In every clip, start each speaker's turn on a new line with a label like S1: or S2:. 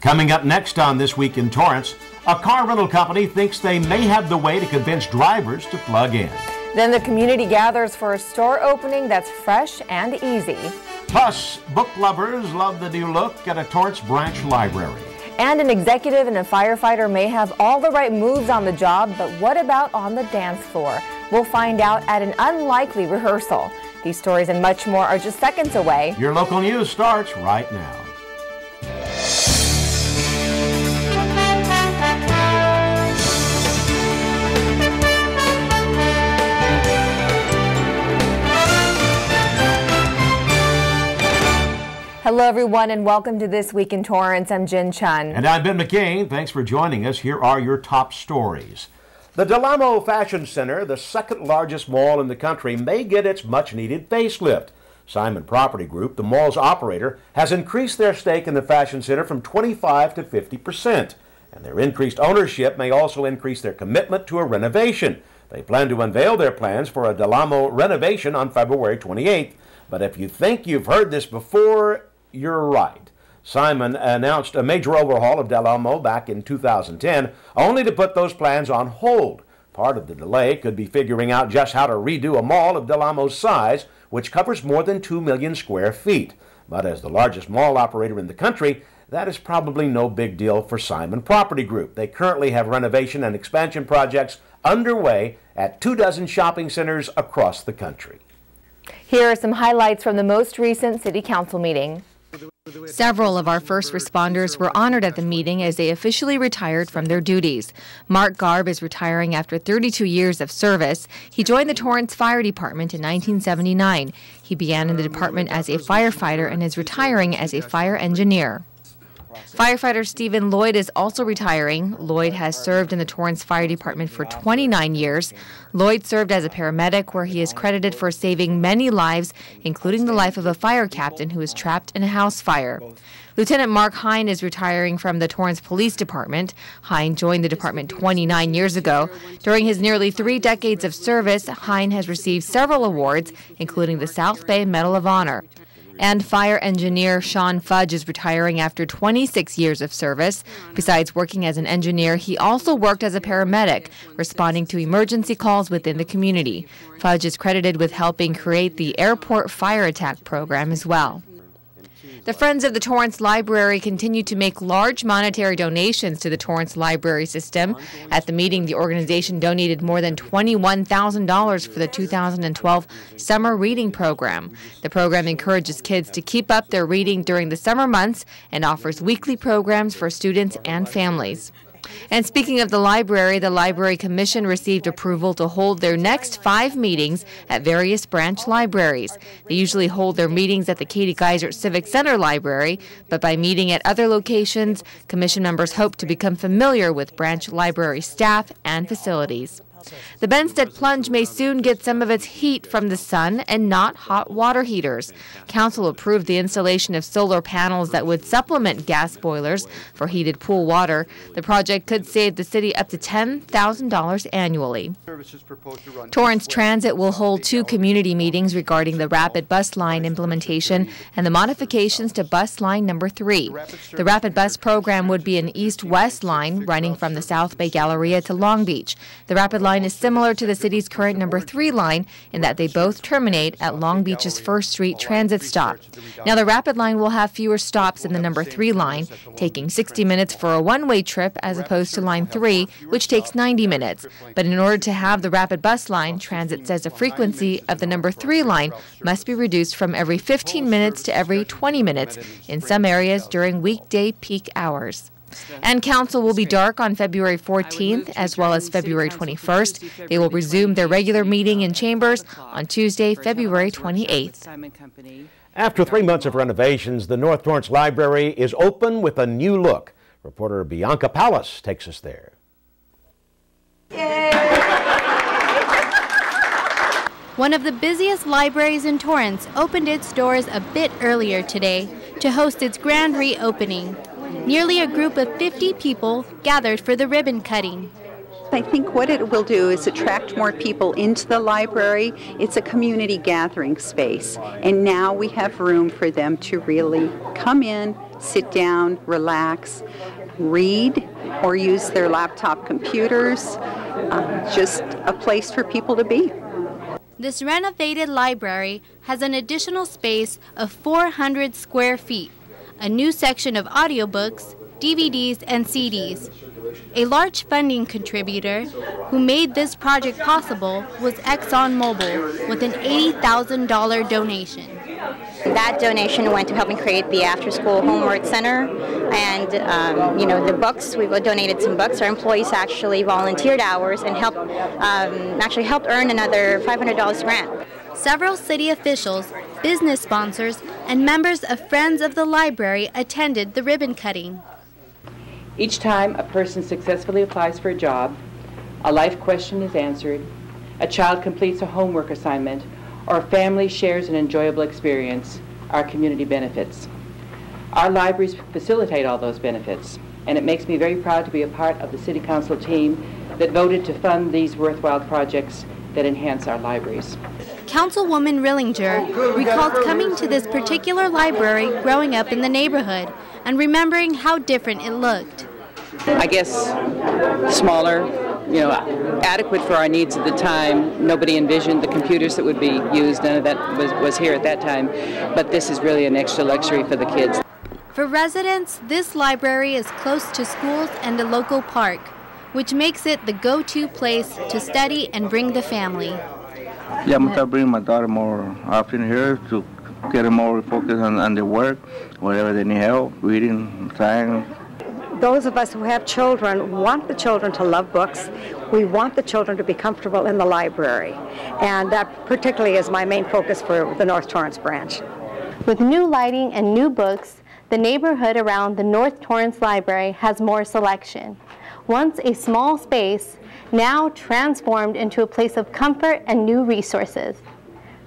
S1: Coming up next on This Week in Torrance, a car rental company thinks they may have the way to convince drivers to plug in.
S2: Then the community gathers for a store opening that's fresh and easy.
S1: Plus, book lovers love the new look at a Torrance branch library.
S2: And an executive and a firefighter may have all the right moves on the job, but what about on the dance floor? We'll find out at an unlikely rehearsal. These stories and much more are just seconds away.
S1: Your local news starts right now.
S2: Hello everyone and welcome to This Week in Torrance. I'm Chun.
S1: And I'm Ben McCain. Thanks for joining us. Here are your top stories. The Del Amo Fashion Center, the second largest mall in the country, may get its much-needed facelift. Simon Property Group, the mall's operator, has increased their stake in the fashion center from 25% to 50%. And their increased ownership may also increase their commitment to a renovation. They plan to unveil their plans for a Del Amo renovation on February 28th. But if you think you've heard this before, you're right. Simon announced a major overhaul of Del Amo back in 2010, only to put those plans on hold. Part of the delay could be figuring out just how to redo a mall of Del Amo's size, which covers more than 2 million square feet. But as the largest mall operator in the country, that is probably no big deal for Simon Property Group. They currently have renovation and expansion projects underway at 24 shopping centers across the country.
S2: Here are some highlights from the most recent City Council meeting.
S3: Several of our first responders were honored at the meeting as they officially retired from their duties. Mark Garb is retiring after 32 years of service. He joined the Torrance Fire Department in 1979. He began in the department as a firefighter and is retiring as a fire engineer. Firefighter Stephen Lloyd is also retiring. Lloyd has served in the Torrance Fire Department for 29 years. Lloyd served as a paramedic where he is credited for saving many lives, including the life of a fire captain who was trapped in a house fire. Lieutenant Mark Hine is retiring from the Torrance Police Department. Hine joined the department 29 years ago. During his nearly 3 decades of service, Hine has received several awards, including the South Bay Medal of Honor. And fire engineer Sean Fudge is retiring after 26 years of service. Besides working as an engineer, he also worked as a paramedic, responding to emergency calls within the community. Fudge is credited with helping create the Airport Fire Attack Program as well. The Friends of the Torrance Library continue to make large monetary donations to the Torrance Library System. At the meeting, the organization donated more than $21,000 for the 2012 Summer Reading Program. The program encourages kids to keep up their reading during the summer months and offers weekly programs for students and families. And speaking of the Library Commission received approval to hold their next 5 meetings at various branch libraries. They usually hold their meetings at the Katie Geisert Civic Center Library, but by meeting at other locations, commission members hope to become familiar with branch library staff and facilities. The Benstead Plunge may soon get some of its heat from the sun and not hot water heaters. Council approved the installation of solar panels that would supplement gas boilers for heated pool water. The project could save the city up to $10,000 annually. Torrance Transit will hold 2 community meetings regarding the Rapid Bus Line implementation and the modifications to Bus Line number 3. The Rapid Bus program would be an east-west line running from the South Bay Galleria to Long Beach. The Rapid Line is similar to the city's current number 3 line in that they both terminate at Long Beach's First Street transit stop. Now the Rapid Line will have fewer stops than the number 3 line, taking 60 minutes for a one-way trip as opposed to line 3, which takes 90 minutes. But in order to have the Rapid Bus Line, transit says the frequency of the number 3 line must be reduced from every 15 minutes to every 20 minutes in some areas during weekday peak hours. And council will be dark on February 14th as well as February 21st. They will resume their regular meeting in chambers on Tuesday, February 28th.
S1: After 3 months of renovations, the North Torrance Library is open with a new look. Reporter Bianca Pallas takes us there.
S4: One of the busiest libraries in Torrance opened its doors a bit earlier today to host its grand reopening. Nearly a group of 50 people gathered for the ribbon cutting.
S5: I think what it will do is attract more people into the library. It's a community gathering space, and now we have room for them to really come in, sit down, relax, read, or use their laptop computers. Just a place for people to be.
S4: This renovated library has an additional space of 400 square feet, a new section of audiobooks, DVDs, and CDs. A large funding contributor who made this project possible was ExxonMobil with an $80,000 donation.
S6: That donation went to helping create the after-school homework center, and the books, we donated some books. Our employees actually volunteered hours and helped earn another $500 grant.
S4: Several city officials, business sponsors, and members of Friends of the Library attended the ribbon cutting.
S7: Each time a person successfully applies for a job, a life question is answered, a child completes a homework assignment, or a family shares an enjoyable experience, our community benefits. Our libraries facilitate all those benefits, and it makes me very proud to be a part of the City Council team that voted to fund these worthwhile projects that enhance our libraries.
S4: Councilwoman Rillinger recalls coming to this particular library growing up in the neighborhood and remembering how different it looked.
S7: I guess smaller, adequate for our needs at the time. Nobody envisioned the computers that would be used. None of that was here at that time. But this is really an extra luxury for the kids.
S4: For residents, this library is close to schools and a local park, which makes it the go-to place to study and bring the family.
S8: Yeah, I'm going to bring my daughter more often here to get her more focused on their work, wherever they need help, reading, science.
S9: Those of us who have children want the children to love books. We want the children to be comfortable in the library. And that particularly is my main focus for the North Torrance branch.
S4: With new lighting and new books, the neighborhood around the North Torrance Library has more selection. Once a small space, now transformed into a place of comfort and new resources.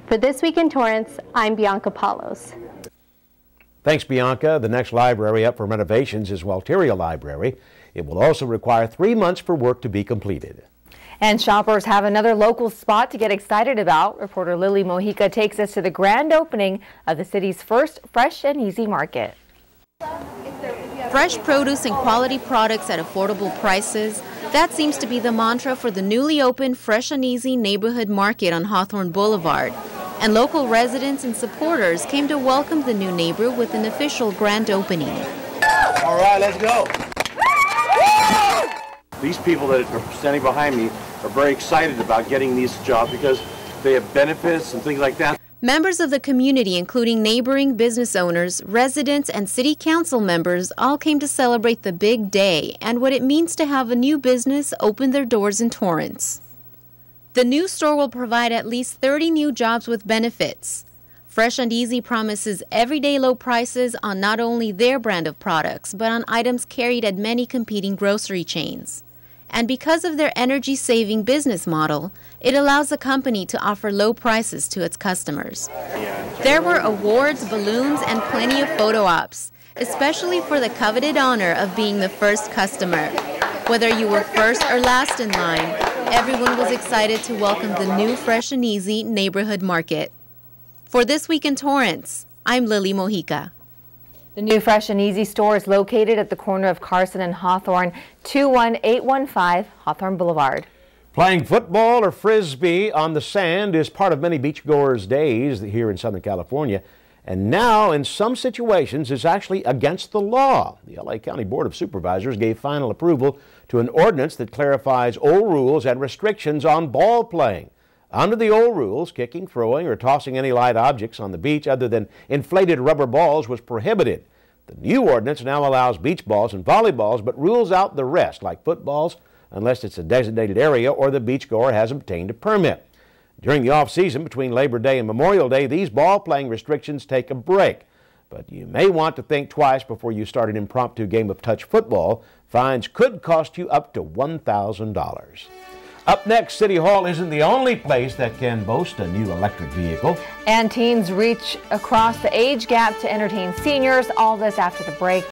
S4: For This Week in Torrance, I'm Bianca Paulos.
S1: Thanks, Bianca. The next library up for renovations is Walteria Library. It will also require 3 months for work to be completed.
S2: And shoppers have another local spot to get excited about. Reporter Lily Mojica takes us to the grand opening of the city's first Fresh and Easy Market.
S10: Fresh produce and quality products at affordable prices. That seems to be the mantra for the newly opened Fresh and Easy Neighborhood Market on Hawthorne Boulevard. And local residents and supporters came to welcome the new neighbor with an official grand opening.
S11: All right, let's go. These people that are standing behind me are very excited about getting these jobs because they have benefits and things like that.
S10: Members of the community, including neighboring business owners, residents, and city council members, all came to celebrate the big day and what it means to have a new business open their doors in Torrance. The new store will provide at least 30 new jobs with benefits. Fresh and Easy promises everyday low prices on not only their brand of products, but on items carried at many competing grocery chains. And because of their energy-saving business model, it allows the company to offer low prices to its customers. There were awards, balloons, and plenty of photo ops, especially for the coveted honor of being the first customer. Whether you were first or last in line, everyone was excited to welcome the new Fresh and Easy Neighborhood Market. For This Week in Torrance, I'm Lily Mojica.
S2: The new Fresh and Easy store is located at the corner of Carson and Hawthorne, 21815 Hawthorne Boulevard.
S1: Playing football or frisbee on the sand is part of many beachgoers' days here in Southern California. And now, in some situations, is actually against the law. The LA County Board of Supervisors gave final approval to an ordinance that clarifies old rules and restrictions on ball playing. Under the old rules, kicking, throwing, or tossing any light objects on the beach other than inflated rubber balls was prohibited. The new ordinance now allows beach balls and volleyballs, but rules out the rest, like footballs, unless it's a designated area or the beachgoer has obtained a permit. During the off-season between Labor Day and Memorial Day, these ball-playing restrictions take a break. But you may want to think twice before you start an impromptu game of touch football. Fines could cost you up to $1,000. Up next, City Hall isn't the only place that can boast a new electric vehicle.
S2: And teens reach across the age gap to entertain seniors. All this after the break.